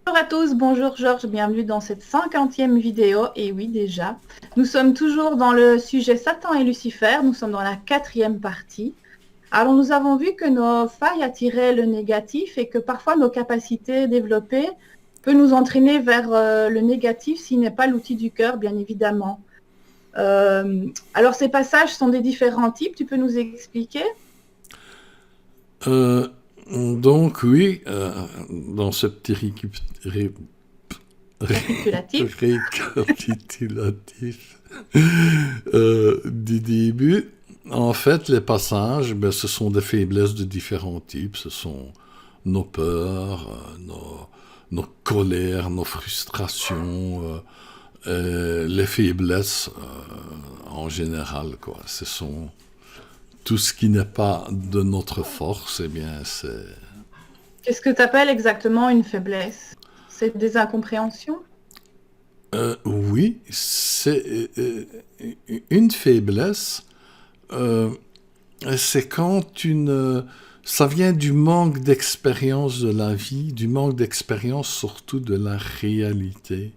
Bonjour à tous, bonjour Georges, bienvenue dans cette 50e vidéo. Et oui, déjà, nous sommes toujours dans le sujet Satan et Lucifer, nous sommes dans la 4e partie. Alors, nous avons vu que nos failles attiraient le négatif et que parfois nos capacités développées peuvent nous entraîner vers le négatif s'il n'est pas l'outil du cœur, bien évidemment. Alors, ces passages sont des différents types, tu peux nous expliquer? Euh, donc oui, dans ce petit Récapitulatif. récapitulatif du début, en fait, les passages, ben, ce sont des faiblesses de différents types. Ce sont nos peurs, nos colères, nos frustrations, les faiblesses en général, quoi. Ce sont tout ce qui n'est pas de notre force, eh bien, c'est... Qu'est-ce que tu appelles exactement une faiblesse? C'est des incompréhensions? Oui, c'est une faiblesse. euh, c'est quand une... Ça vient du manque d'expérience de la vie, du manque d'expérience surtout de la réalité,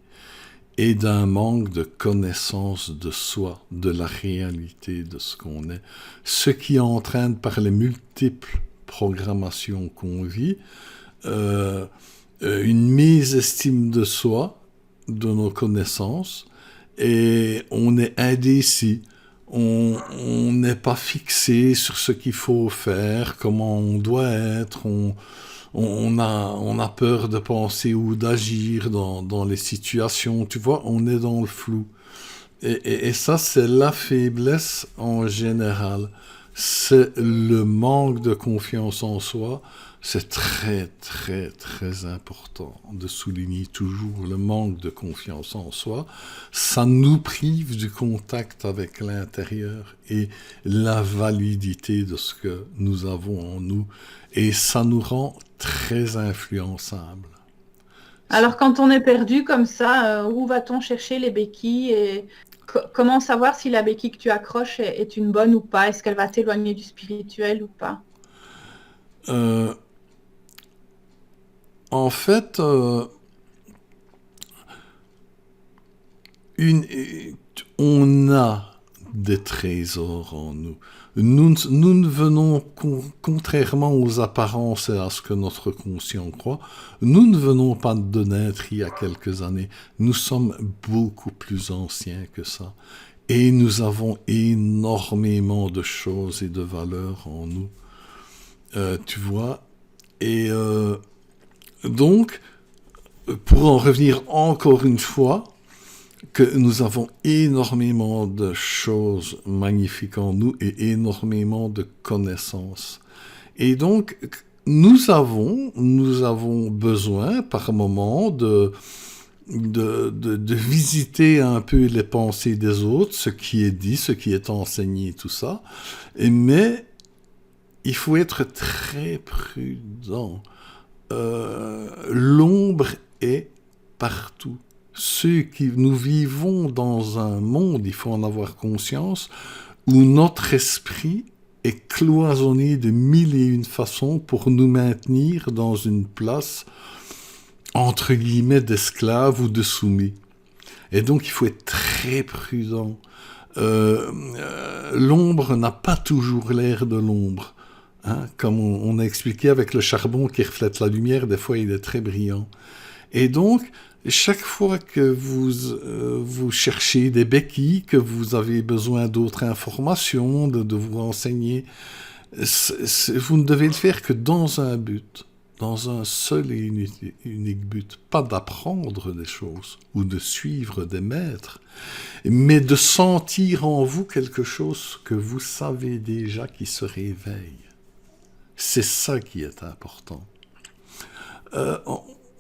et d'un manque de connaissance de soi, de la réalité de ce qu'on est. Ce qui entraîne par les multiples programmations qu'on vit, euh, une mésestime de soi, de nos connaissances, et on est indécis. On n'est pas fixé sur ce qu'il faut faire, comment on doit être, on a peur de penser ou d'agir dans les situations, tu vois, on est dans le flou. Et ça, c'est la faiblesse en général. C'est le manque de confiance en soi. C'est très, très, très important de souligner toujours le manque de confiance en soi. Ça nous prive du contact avec l'intérieur et la validité de ce que nous avons en nous. Et ça nous rend très influençables. Alors, quand on est perdu comme ça, où va-t-on chercher les béquilles et comment savoir si la béquille que tu accroches est une bonne ou pas? Est-ce qu'elle va t'éloigner du spirituel ou pas? Euh, en fait, une, on a des trésors en nous. Nous ne venons, contrairement aux apparences et à ce que notre conscient croit, nous ne venons pas de naître il y a quelques années. Nous sommes beaucoup plus anciens que ça. Et nous avons énormément de choses et de valeurs en nous. Tu vois. Et donc, pour en revenir encore une fois, que nous avons énormément de choses magnifiques en nous et énormément de connaissances. Et donc, nous avons besoin par moment de visiter un peu les pensées des autres, ce qui est dit, ce qui est enseigné, tout ça. Mais il faut être très prudent. L'ombre est partout. Ceux qui nous vivons dans un monde, il faut en avoir conscience, où notre esprit est cloisonné de mille et une façons pour nous maintenir dans une place entre guillemets d'esclaves ou de soumis. Et donc il faut être très prudent. L'ombre n'a pas toujours l'air de l'ombre. Hein, comme on a expliqué avec le charbon qui reflète la lumière, des fois il est très brillant. Et donc, chaque fois que vous cherchez des béquilles, que vous avez besoin d'autres informations, de vous renseigner, vous ne devez le faire que dans un but, dans un seul et unique but. Pas d'apprendre des choses ou de suivre des maîtres, mais de sentir en vous quelque chose que vous savez déjà qui se réveille. C'est ça qui est important. Euh,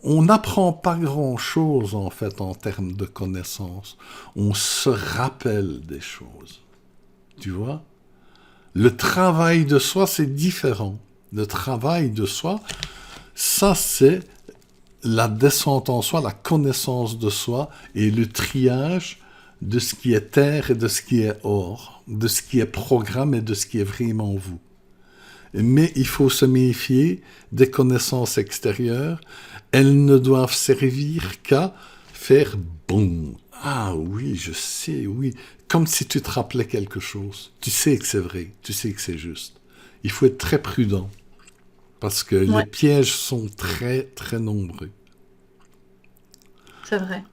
on n'apprend pas grand-chose en fait en termes de connaissances. On se rappelle des choses. Tu vois? Le travail de soi, c'est différent. Le travail de soi, ça c'est la descente en soi, la connaissance de soi et le triage de ce qui est terre et de ce qui est or, de ce qui est programme et de ce qui est vraiment vous. mais il faut se méfier des connaissances extérieures. Elles ne doivent servir qu'à faire bon. Ah oui, je sais, oui. Comme si tu te rappelais quelque chose. Tu sais que c'est vrai, tu sais que c'est juste. Il faut être très prudent, parce que les Ouais, pièges sont très, très nombreux. c'est vrai.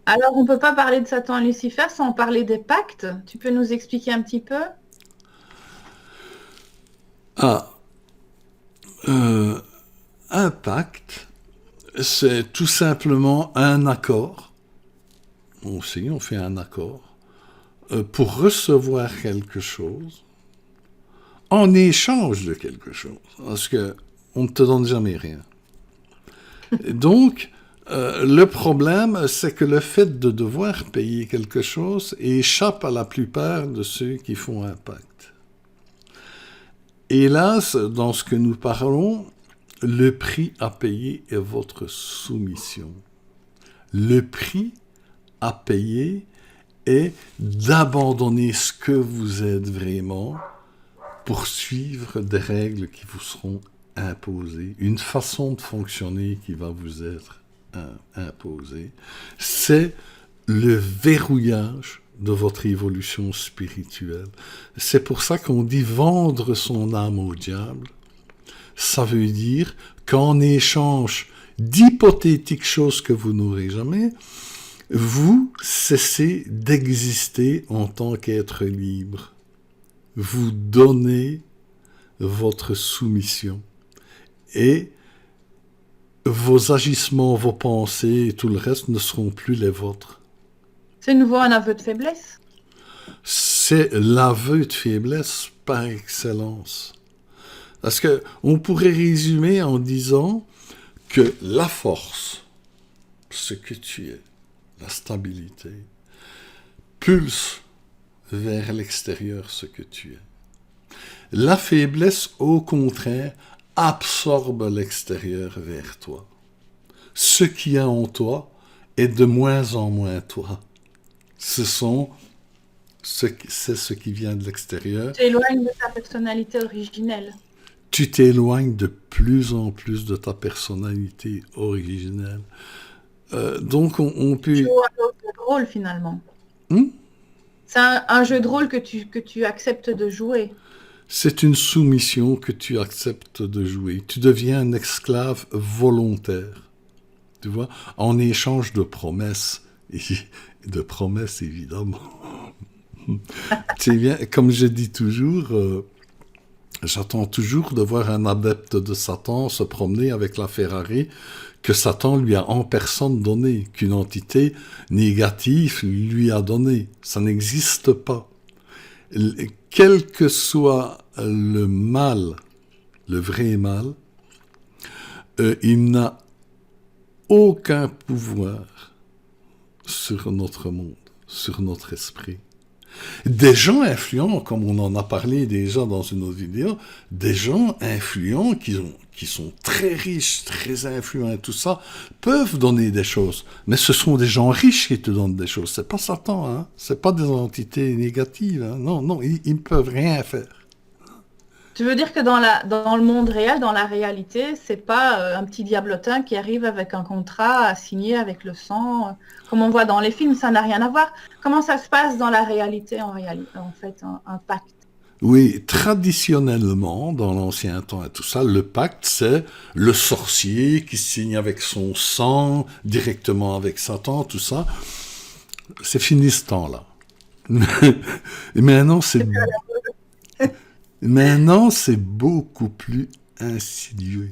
Alors, on ne peut pas parler de Satan et Lucifer sans parler des pactes. Tu peux nous expliquer un petit peu? Ah, euh, un pacte, c'est tout simplement un accord. Aussi, on fait un accord pour recevoir quelque chose en échange de quelque chose. Parce que on ne te donne jamais rien. Et donc, le problème, c'est que le fait de devoir payer quelque chose échappe à la plupart de ceux qui font un pacte. Hélas, dans ce que nous parlons, le prix à payer est votre soumission. Le prix à payer est d'abandonner ce que vous êtes vraiment pour suivre des règles qui vous seront imposées, une façon de fonctionner qui va vous être imposée. C'est le verrouillage de votre évolution spirituelle. C'est pour ça qu'on dit vendre son âme au diable. Ça veut dire qu'en échange d'hypothétiques choses que vous n'aurez jamais, vous cessez d'exister en tant qu'être libre. Vous donnez votre soumission. Et vos agissements, vos pensées et tout le reste ne seront plus les vôtres. C'est nouveau un aveu de faiblesse. C'est l'aveu de faiblesse par excellence. Parce que on pourrait résumer en disant que la force, ce que tu es, la stabilité, pulse vers l'extérieur ce que tu es. La faiblesse, au contraire, absorbe l'extérieur vers toi. Ce qui y a en toi est de moins en moins toi. C'est ce qui vient de l'extérieur. Tu t'éloignes de ta personnalité originelle. Tu t'éloignes de plus en plus de ta personnalité originelle. Donc, on Tu peut... joues un jeu de rôle finalement. Hmm? C'est un jeu de rôle que tu acceptes de jouer. C'est une soumission que tu acceptes de jouer. Tu deviens un esclave volontaire, tu vois, en échange de promesses. Et de promesses, évidemment. Tu sais bien, comme je dis toujours, j'attends toujours de voir un adepte de Satan se promener avec la Ferrari que Satan lui a en personne donnée, qu'une entité négative lui a donnée. Ça n'existe pas. Quel que soit le mal, le vrai mal, il n'a aucun pouvoir sur notre monde, sur notre esprit. Des gens influents, comme on en a parlé déjà dans une autre vidéo, des gens influents qui sont très riches, très influents et tout ça, peuvent donner des choses. Mais ce sont des gens riches qui te donnent des choses. C'est pas Satan, hein. C'est pas des entités négatives, hein. Non, non, ils ne peuvent rien faire. Tu veux dire que dans le monde réel, dans la réalité, c'est pas un petit diablotin qui arrive avec un contrat à signer avec le sang, comme on voit dans les films, ça n'a rien à voir. Comment ça se passe dans la réalité, en fait, un pacte? Oui, traditionnellement, dans l'ancien temps et tout ça, le pacte, c'est le sorcier qui signe avec son sang, directement avec Satan, tout ça. C'est fini ce temps-là. Et maintenant, c'est beaucoup plus insidieux.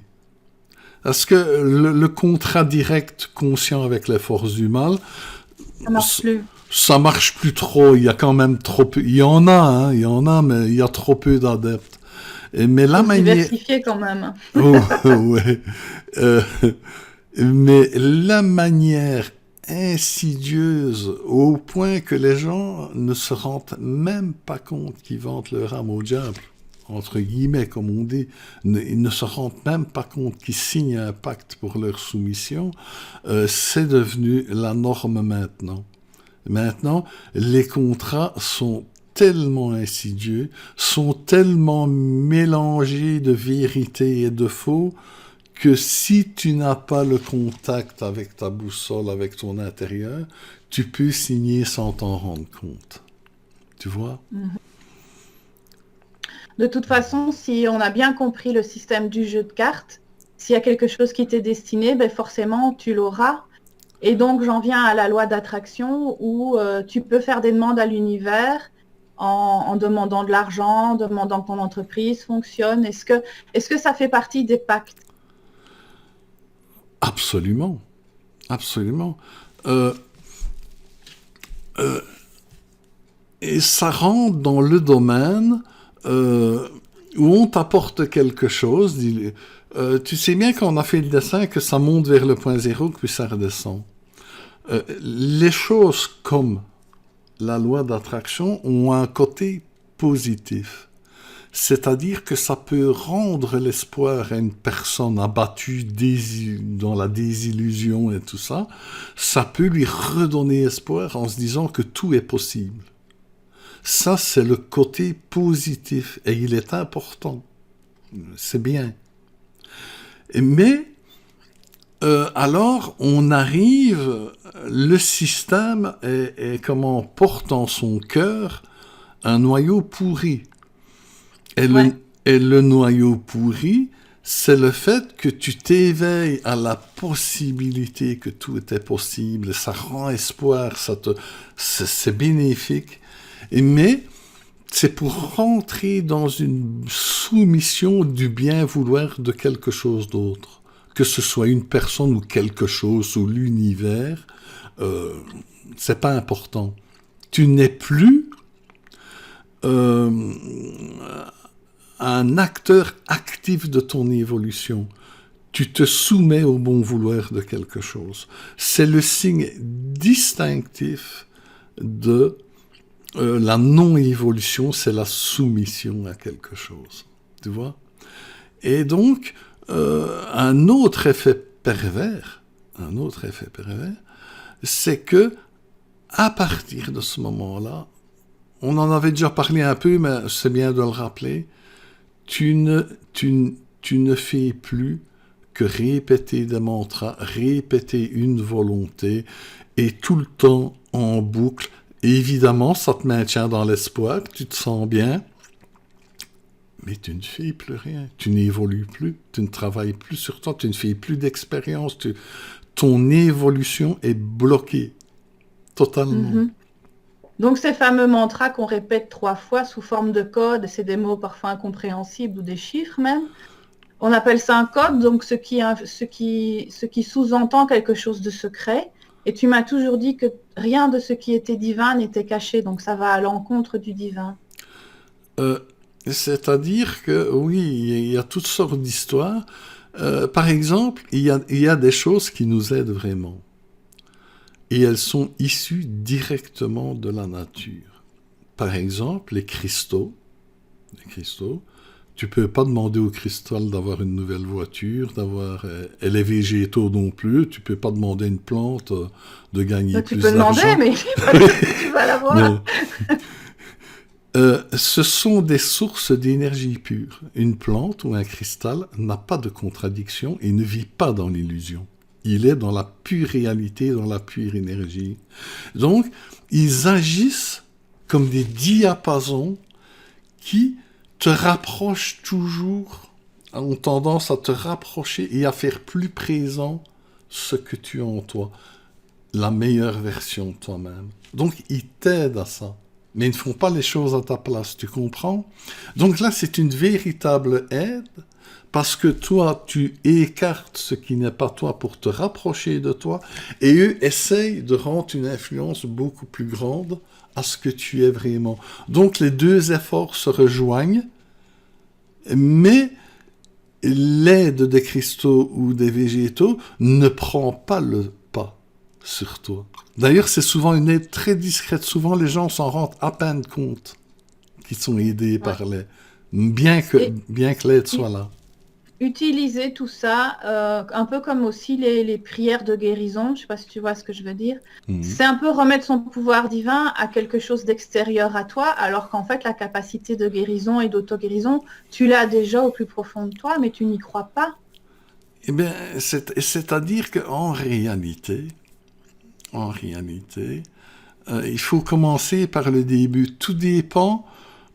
Parce que le contrat direct conscient avec les forces du mal, Ça marche plus. ça marche plus trop. Il y a quand même trop peu. Il y en a, hein, il y en a, mais il y a trop peu d'adeptes. Mais la Faut se manière... diversifier quand même. Oh, ouais. Euh, mais la manière insidieuse au point que les gens ne se rendent même pas compte qu'ils vendent leur âme au diable, entre guillemets, comme on dit, ils ne se rendent même pas compte qu'ils signent un pacte pour leur soumission, c'est devenu la norme maintenant. Maintenant, les contrats sont tellement insidieux, sont tellement mélangés de vérité et de faux, que si tu n'as pas le contact avec ta boussole, avec ton intérieur, tu peux signer sans t'en rendre compte. Tu vois? De toute façon, si on a bien compris le système du jeu de cartes, s'il y a quelque chose qui t'est destiné, ben forcément, tu l'auras. Et donc, j'en viens à la loi d'attraction où tu peux faire des demandes à l'univers en demandant de l'argent, en demandant que ton entreprise fonctionne. Est-ce que ça fait partie des pactes? Absolument. Absolument. Et ça rentre dans le domaine où on t'apporte quelque chose. Tu sais bien quand on a fait le dessin que ça monte vers le point zéro, puis ça redescend. Les choses comme la loi d'attraction ont un côté positif. C'est-à-dire que ça peut rendre l'espoir à une personne abattue dans la désillusion et tout ça. Ça peut lui redonner espoir en se disant que tout est possible. Ça, c'est le côté positif et il est important. C'est bien. Mais alors, on arrive, le système comment porte en son cœur un noyau pourri. Et le noyau pourri, c'est le fait que tu t'éveilles à la possibilité que tout était possible. Ça rend espoir, c'est bénéfique. Mais c'est pour rentrer dans une soumission du bien vouloir de quelque chose d'autre. Que ce soit une personne ou quelque chose ou l'univers, c'est pas important. Tu n'es plus un acteur actif de ton évolution. Tu te soumets au bon vouloir de quelque chose. C'est le signe distinctif de la non-évolution, c'est la soumission à quelque chose. Tu vois? Et donc, un autre effet pervers, c'est que à partir de ce moment-là, on en avait déjà parlé un peu, mais c'est bien de le rappeler, tu ne fais plus que répéter des mantras, répéter une volonté, et tout le temps en boucle. Et évidemment, ça te maintient dans l'espoir, tu te sens bien, mais tu ne fais plus rien, tu n'évolues plus, tu ne travailles plus sur toi, tu ne fais plus d'expérience, ton évolution est bloquée, totalement. Donc, ces fameux mantras qu'on répète 3 fois sous forme de code, c'est des mots parfois incompréhensibles ou des chiffres même, on appelle ça un code, donc ce qui sous-entend quelque chose de secret. Et tu m'as toujours dit que rien de ce qui était divin n'était caché, donc ça va à l'encontre du divin. C'est-à-dire que, oui, il y a toutes sortes d'histoires. Par exemple, il y a des choses qui nous aident vraiment. Et elles sont issues directement de la nature. Par exemple, les cristaux. Tu peux pas demander au cristal d'avoir une nouvelle voiture, et les végétaux non plus. Tu peux pas demander à une plante de gagner plus d'argent. Tu peux demander, mais tu vas l'avoir. Ce sont des sources d'énergie pure. Une plante ou un cristal n'a pas de contradiction et ne vit pas dans l'illusion. Il est dans la pure réalité, dans la pure énergie. Donc, ils agissent comme des diapasons qui te rapprochent toujours, ont tendance à te rapprocher et à faire plus présent ce que tu as en toi, la meilleure version de toi-même. Donc, ils t'aident à ça. Mais ils ne font pas les choses à ta place, tu comprends? Donc là, c'est une véritable aide, parce que toi, tu écartes ce qui n'est pas toi pour te rapprocher de toi, et eux essayent de rendre une influence beaucoup plus grande à ce que tu es vraiment. Donc les deux efforts se rejoignent, mais l'aide des cristaux ou des végétaux ne prend pas le pas sur toi. D'ailleurs, c'est souvent une aide très discrète. Souvent, les gens s'en rendent à peine compte qu'ils sont aidés par les... Bien que l'aide soit là. utiliser tout ça, un peu comme aussi les prières de guérison, je ne sais pas si tu vois ce que je veux dire. Mhm. C'est un peu remettre son pouvoir divin à quelque chose d'extérieur à toi, alors qu'en fait, la capacité de guérison et d'auto-guérison, tu l'as déjà au plus profond de toi, mais tu n'y crois pas. Eh bien, c'est-à-dire qu'en réalité, en réalité, il faut commencer par le début. Tout dépend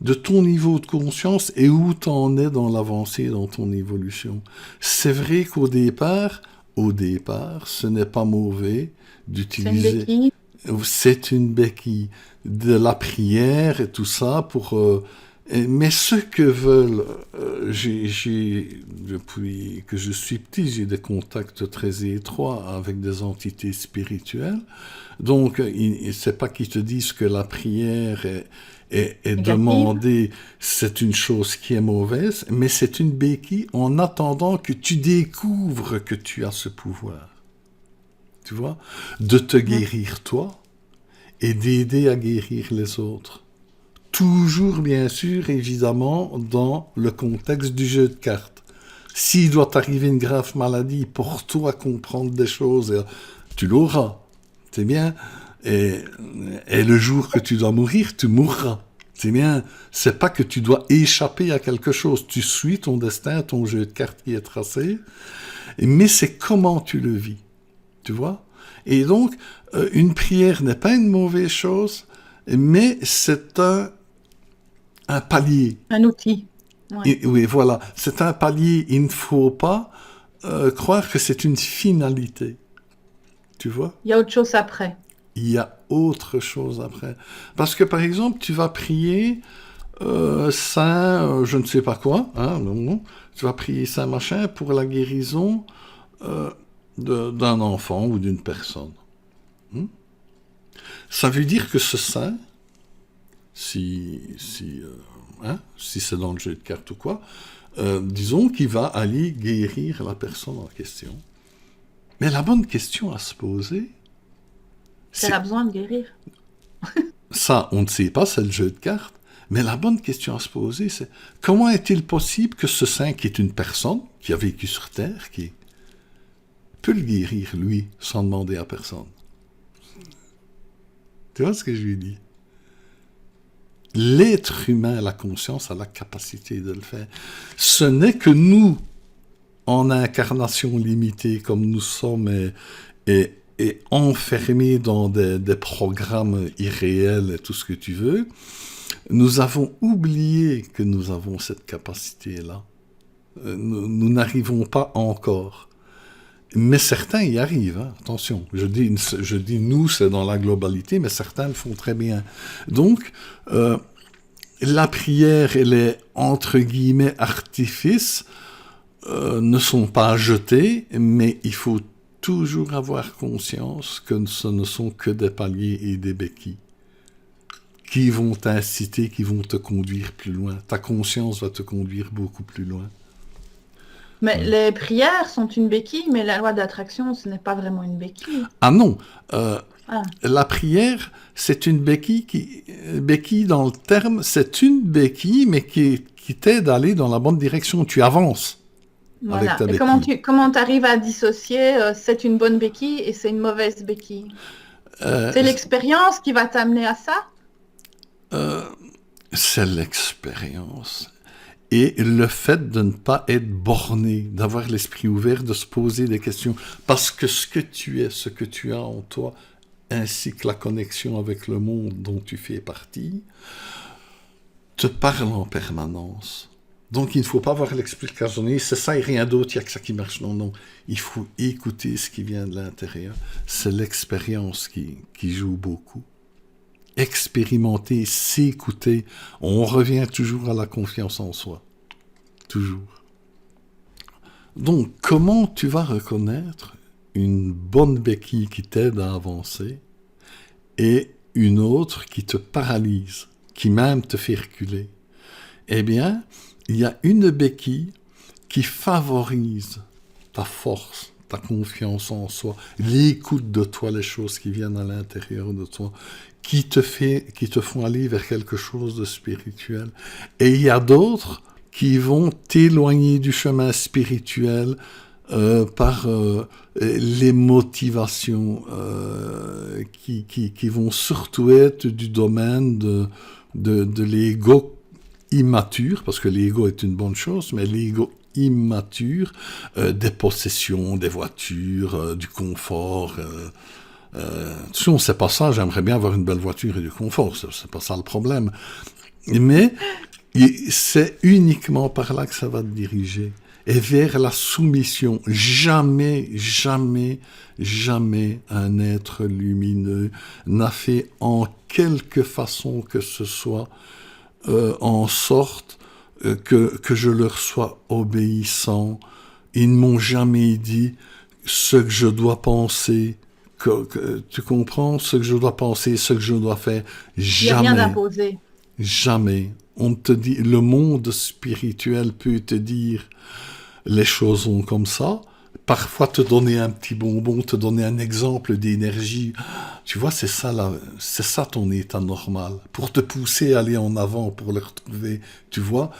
de ton niveau de conscience et où tu en es dans l'avancée, dans ton évolution. C'est vrai au départ, ce n'est pas mauvais C'est une d'utiliser, béquille. c'est une béquille, de la prière et tout ça mais ce que veulent, depuis que je suis petit, j'ai des contacts très étroits avec des entités spirituelles. Donc, c'est pas qu'ils te disent que la prière est Négative. demandée, c'est une chose qui est mauvaise, mais c'est une béquille en attendant que tu découvres que tu as ce pouvoir. Tu vois? De te Ouais. guérir toi et d'aider à guérir les autres. Toujours, bien sûr, évidemment, dans le contexte du jeu de cartes. S'il doit t'arriver une grave maladie pour toi comprendre des choses, tu l'auras. C'est bien. Et, et le jour que tu dois mourir, tu mourras. C'est bien. C'est pas que tu dois échapper à quelque chose. Tu suis ton destin, ton jeu de cartes qui est tracé. Mais c'est comment tu le vis. Tu vois? Et donc, une prière n'est pas une mauvaise chose, mais c'est un palier. Un outil. Ouais. Oui, voilà. C'est un palier. Il ne faut pas croire que c'est une finalité. Tu vois? Il y a autre chose après. Il y a autre chose après. Parce que, par exemple, tu vas prier Saint, je ne sais pas quoi, hein, non, tu vas prier Saint machin pour la guérison euh, d'un enfant ou d'une personne. Hmm. Ça veut dire que ce saint, si c'est dans le jeu de cartes ou quoi, disons qu'il va aller guérir la personne en question. Mais la bonne question à se poser, Elle a c'est besoin de guérir. ça, on ne sait pas, c'est le jeu de cartes. Mais la bonne question à se poser, c'est comment est-il possible que ce saint, qui est une personne, qui a vécu sur Terre, qui peut le guérir, lui, sans demander à personne? Tu vois ce que je lui dis? L'être humain, la conscience, a la capacité de le faire. Ce n'est que nous, en incarnation limitée, comme nous sommes, et enfermés dans des programmes irréels et tout ce que tu veux, nous avons oublié que nous avons cette capacité-là. Nous n'arrivons pas encore. Mais certains y arrivent, hein. Attention. Je dis nous, c'est dans la globalité, mais certains le font très bien. Donc, la prière et les, entre guillemets, artifices ne sont pas jetés, mais il faut toujours avoir conscience que ce ne sont que des paliers et des béquilles qui vont t'inciter, qui vont te conduire plus loin. Ta conscience va te conduire beaucoup plus loin. Mais Ouais. les prières sont une béquille, mais la loi d'attraction, ce n'est pas vraiment une béquille. Ah non, Ah, la prière, c'est une béquille dans le terme, c'est une béquille, mais qui t'aide à aller dans la bonne direction. Tu avances avec voilà. ta Et béquille. comment t'arrives à dissocier c'est une bonne béquille et c'est une mauvaise béquille? Euh, C'est l'expérience qui va t'amener à ça? euh, c'est l'expérience. Et le fait de ne pas être borné, d'avoir l'esprit ouvert, de se poser des questions. Parce que ce que tu es, ce que tu as en toi, ainsi que la connexion avec le monde dont tu fais partie, te parle en permanence. Donc il ne faut pas avoir l'explication, c'est ça et rien d'autre, il n'y a que ça qui marche. Non, non. Il faut écouter ce qui vient de l'intérieur. C'est l'expérience qui joue beaucoup. Expérimenter, s'écouter. On revient toujours à la confiance en soi. Toujours. Donc, comment tu vas reconnaître une bonne béquille qui t'aide à avancer et une autre qui te paralyse, qui même te fait reculer? Eh bien, il y a une béquille qui favorise ta force, ta confiance en soi, l'écoute de toi, les choses qui viennent à l'intérieur de toi, qui te font aller vers quelque chose de spirituel. Et il y a d'autres qui vont t'éloigner du chemin spirituel par les motivations qui vont surtout être du domaine de l'ego immature, parce que l'ego est une bonne chose, mais l'ego immature, des possessions, des voitures, du confort. Si on ne sait pas ça, j'aimerais bien avoir une belle voiture et du confort, c'est pas ça le problème. Mais c'est uniquement par là que ça va te diriger. Et vers la soumission. Jamais, jamais, jamais un être lumineux n'a fait en quelque façon que ce soit en sorte que je leur sois obéissant. Ils ne m'ont jamais dit ce que je dois penser. Tu comprends? Ce que je dois penser, ce que je dois faire. Il n'y a rien Jamais. d'imposé. Jamais. On te dit, le monde spirituel peut te dire les choses sont comme ça. Parfois te donner un petit bonbon, te donner un exemple d'énergie. Tu vois, c'est ça ton état normal. Pour te pousser à aller en avant, pour le retrouver, tu vois.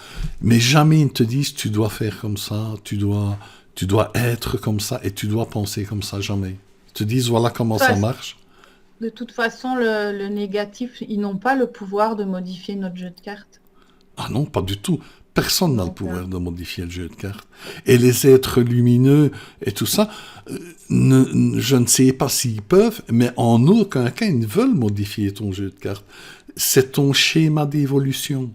Mais jamais ils ne te disent tu dois faire comme ça, tu dois être comme ça et tu dois penser comme ça, jamais. Ils te disent voilà comment ça marche. De toute façon, le négatif, ils n'ont pas le pouvoir de modifier notre jeu de cartes. Ah non, pas du tout. Personne n'a le pouvoir de modifier le jeu de cartes. Et les êtres lumineux et tout ça, je ne sais pas s'ils peuvent, mais en aucun cas ils ne veulent modifier ton jeu de cartes. C'est ton schéma d'évolution.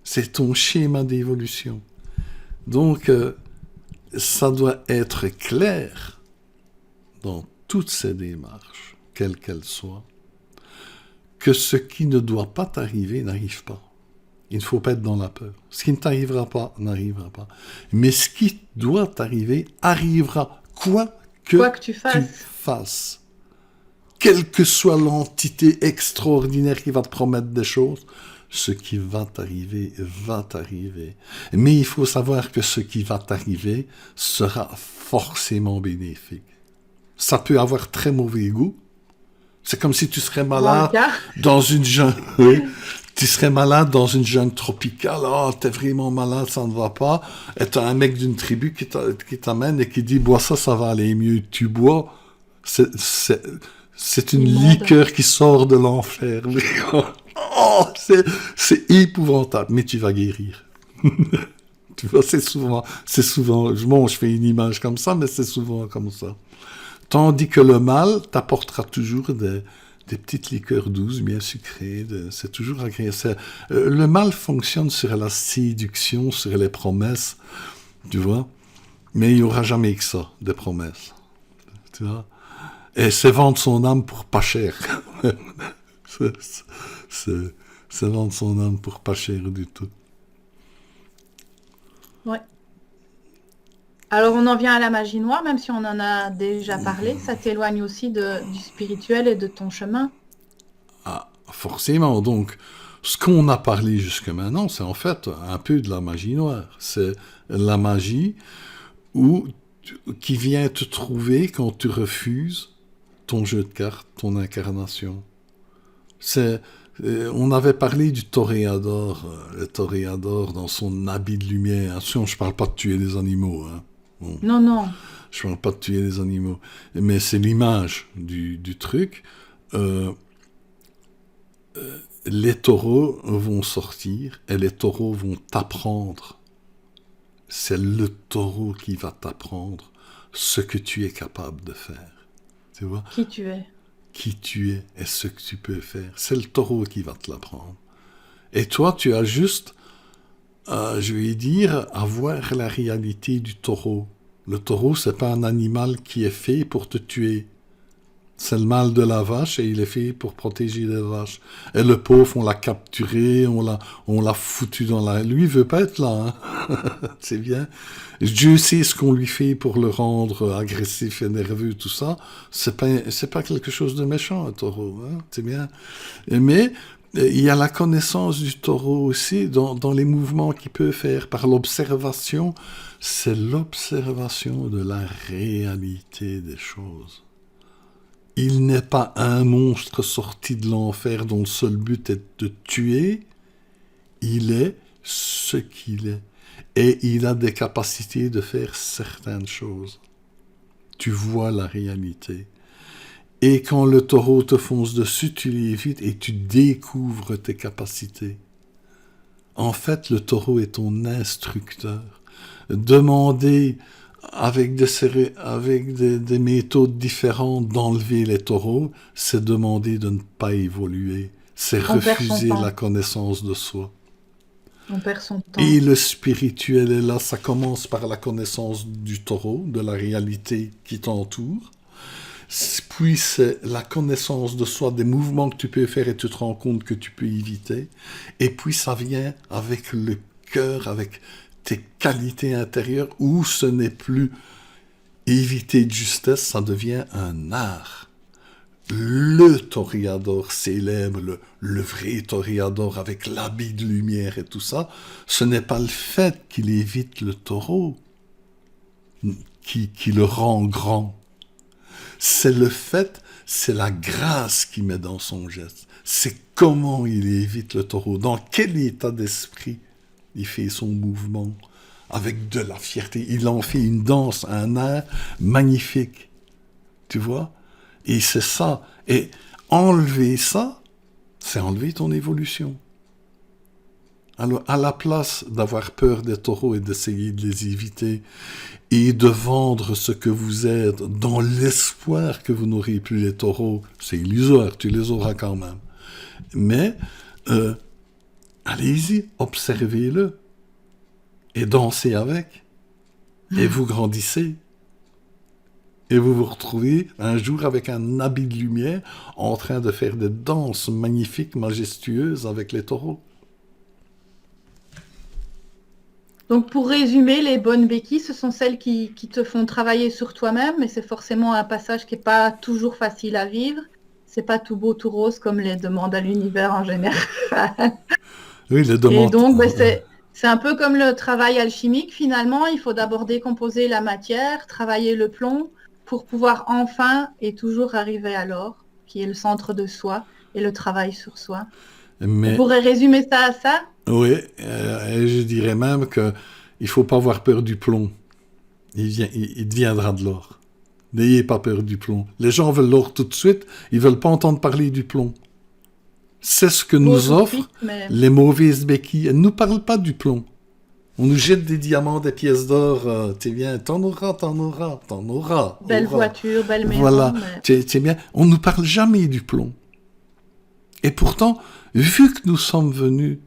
C'est ton schéma d'évolution. Donc, ça doit être clair dans toutes ces démarches, quelles qu'elles soient, que ce qui ne doit pas t'arriver n'arrive pas. Il ne faut pas être dans la peur. Ce qui ne t'arrivera pas, n'arrivera pas. Mais ce qui doit t'arriver, arrivera. Quoi que tu fasses. Quelle que soit l'entité extraordinaire qui va te promettre des choses, ce qui va t'arriver, va t'arriver. Mais il faut savoir que ce qui va t'arriver sera forcément bénéfique. Ça peut avoir très mauvais goût. C'est comme si tu serais malade dans une jungle. Tu serais malade dans une jungle tropicale. Oh, t'es vraiment malade, ça ne va pas. Et t'as un mec d'une tribu qui t'amène et qui dit bois ça, ça va aller mieux. Tu bois. C'est une liqueur qui sort de l'enfer. Oh, c'est épouvantable. Mais tu vas guérir. Tu vois, c'est souvent. Bon, je fais une image comme ça, mais c'est souvent comme ça. Tandis que le mal t'apportera toujours des petites liqueurs douces, bien sucrées. C'est toujours agréable. Le mal fonctionne sur la séduction, sur les promesses, tu vois. Mais il n'y aura jamais que ça, des promesses. Tu vois. Et c'est vendre son âme pour pas cher. c'est vendre son âme pour pas cher du tout. Ouais. Alors on en vient à la magie noire, même si on en a déjà parlé, ça t'éloigne aussi du spirituel et de ton chemin. Ah, forcément. Donc, ce qu'on a parlé jusque maintenant, c'est en fait un peu de la magie noire. C'est la magie qui vient te trouver quand tu refuses ton jeu de cartes, ton incarnation. On avait parlé du toréador, le toréador dans son habit de lumière. Attention, je ne parle pas de tuer des animaux, hein. Bon. Non. Je ne parle pas de tuer les animaux. Mais c'est l'image du truc. Les taureaux vont sortir et les taureaux vont t'apprendre. C'est le taureau qui va t'apprendre ce que tu es capable de faire. Tu vois? Qui tu es. Qui tu es et ce que tu peux faire. C'est le taureau qui va te l'apprendre. Et toi, tu as juste... je vais dire, avoir la réalité du taureau. Le taureau, c'est pas un animal qui est fait pour te tuer. C'est le mâle de la vache et il est fait pour protéger les vaches. Et le pauvre, on l'a capturé, on l'a foutu dans la... Lui, il veut pas être là, hein. C'est bien. Dieu sait ce qu'on lui fait pour le rendre agressif et nerveux, tout ça. C'est pas quelque chose de méchant, un taureau, hein. C'est bien. Mais... il y a la connaissance du taureau aussi dans les mouvements qu'il peut faire par l'observation. C'est l'observation de la réalité des choses. Il n'est pas un monstre sorti de l'enfer dont le seul but est de tuer. Il est ce qu'il est. Et il a des capacités de faire certaines choses. Tu vois la réalité. Et quand le taureau te fonce dessus, tu l'évites et tu découvres tes capacités. En fait, le taureau est ton instructeur. Demander avec des méthodes différentes d'enlever les taureaux, c'est demander de ne pas évoluer. C'est refuser la connaissance de soi. On perd son temps. Et le spirituel est là, ça commence par la connaissance du taureau, de la réalité qui t'entoure. Puis c'est la connaissance de soi, des mouvements que tu peux faire et tu te rends compte que tu peux éviter. Et puis ça vient avec le cœur, avec tes qualités intérieures, où ce n'est plus éviter de justesse, ça devient un art. Le toréador célèbre, le vrai toréador avec l'habit de lumière et tout ça, ce n'est pas le fait qu'il évite le taureau qui le rend grand. C'est le fait, c'est la grâce qu'il met dans son geste. C'est comment il évite le taureau, dans quel état d'esprit il fait son mouvement, avec de la fierté. Il en fait une danse, un art magnifique. Tu vois ? Et c'est ça. Et enlever ça, c'est enlever ton évolution. Alors, à la place d'avoir peur des taureaux et d'essayer de les éviter et de vendre ce que vous êtes dans l'espoir que vous n'aurez plus les taureaux, c'est illusoire, tu les auras quand même. Mais, allez-y, observez-le et dansez avec. Et vous grandissez. Et vous vous retrouvez un jour avec un habit de lumière en train de faire des danses magnifiques, majestueuses avec les taureaux. Donc, pour résumer, les bonnes béquilles, ce sont celles qui te font travailler sur toi-même, mais c'est forcément un passage qui n'est pas toujours facile à vivre. C'est pas tout beau, tout rose, comme les demandes à l'univers en général. Oui, les demandes... Et donc, c'est un peu comme le travail alchimique, finalement. Il faut d'abord décomposer la matière, travailler le plomb, pour pouvoir enfin et toujours arriver à l'or, qui est le centre de soi, et le travail sur soi. Mais... On pourrait résumer ça à ça ? Oui, et je dirais même qu'il ne faut pas avoir peur du plomb. Il deviendra de l'or. N'ayez pas peur du plomb. Les gens veulent l'or tout de suite, ils ne veulent pas entendre parler du plomb. C'est ce que nous offrent les mauvaises béquilles. Elles ne nous parlent pas du plomb. On nous jette des diamants, des pièces d'or. T'es bien, t'en auras. Belle voiture, belle maison. Voilà, t'es bien. On ne nous parle jamais du plomb. Et pourtant, vu que nous sommes venus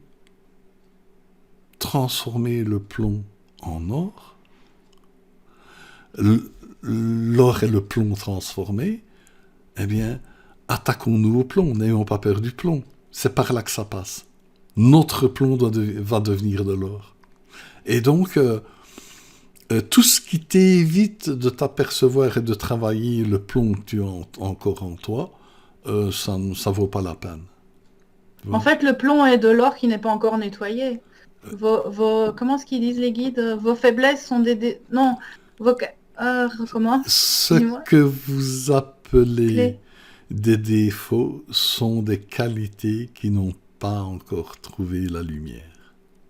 transformer le plomb en or, l'or et le plomb transformés, eh bien, attaquons-nous au plomb, n'ayons pas peur du plomb. C'est par là que ça passe. Notre plomb va devenir de l'or. Et donc, tout ce qui t'évite de t'apercevoir et de travailler le plomb que tu as encore en toi, ça ne vaut pas la peine. En fait, le plomb est de l'or qui n'est pas encore nettoyé. Comment est-ce qu'ils disent les guides ? Vos faiblesses sont non, comment ? Ce que vous appelez des défauts sont des qualités qui n'ont pas encore trouvé la lumière.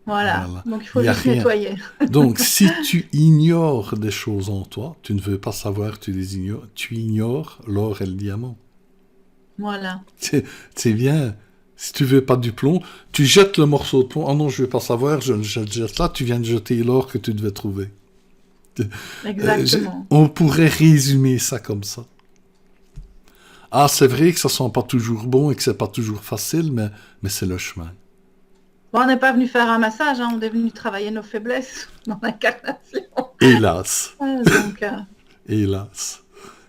Voilà. Donc il faut juste nettoyer. Donc si tu ignores des choses en toi, tu ne veux pas savoir, tu les ignores, tu ignores l'or et le diamant. Voilà. C'est bien. Si tu veux pas du plomb, tu jettes le morceau de plomb. Oh non, je veux pas savoir, je le jette là, tu viens de jeter l'or que tu devais trouver. Exactement. On pourrait résumer ça comme ça. Ah, c'est vrai que ça sent pas toujours bon et que c'est pas toujours facile, mais c'est le chemin. Bon, on n'est pas venu faire un massage, hein, on est venu travailler nos faiblesses dans l'incarnation. Hélas. Donc, Hélas.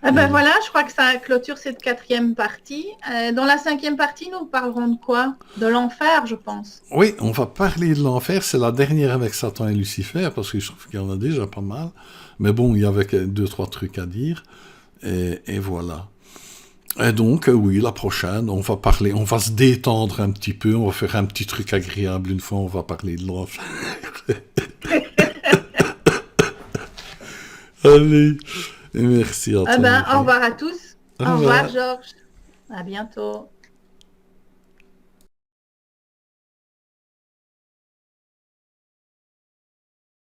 Eh ben voilà, je crois que ça clôture cette 4e partie. Dans la 5e partie, nous parlerons de quoi ? De l'enfer, je pense. Oui, on va parler de l'enfer. C'est la dernière avec Satan et Lucifer, parce que je trouve qu'il y en a déjà pas mal. Mais bon, il y avait 2-3 trucs à dire. Et voilà. Et donc, oui, la prochaine, on va se détendre un petit peu, on va faire un petit truc agréable une fois, on va parler de l'enfer. Allez, merci à toi. Au revoir à tous. Au revoir, Georges. À bientôt.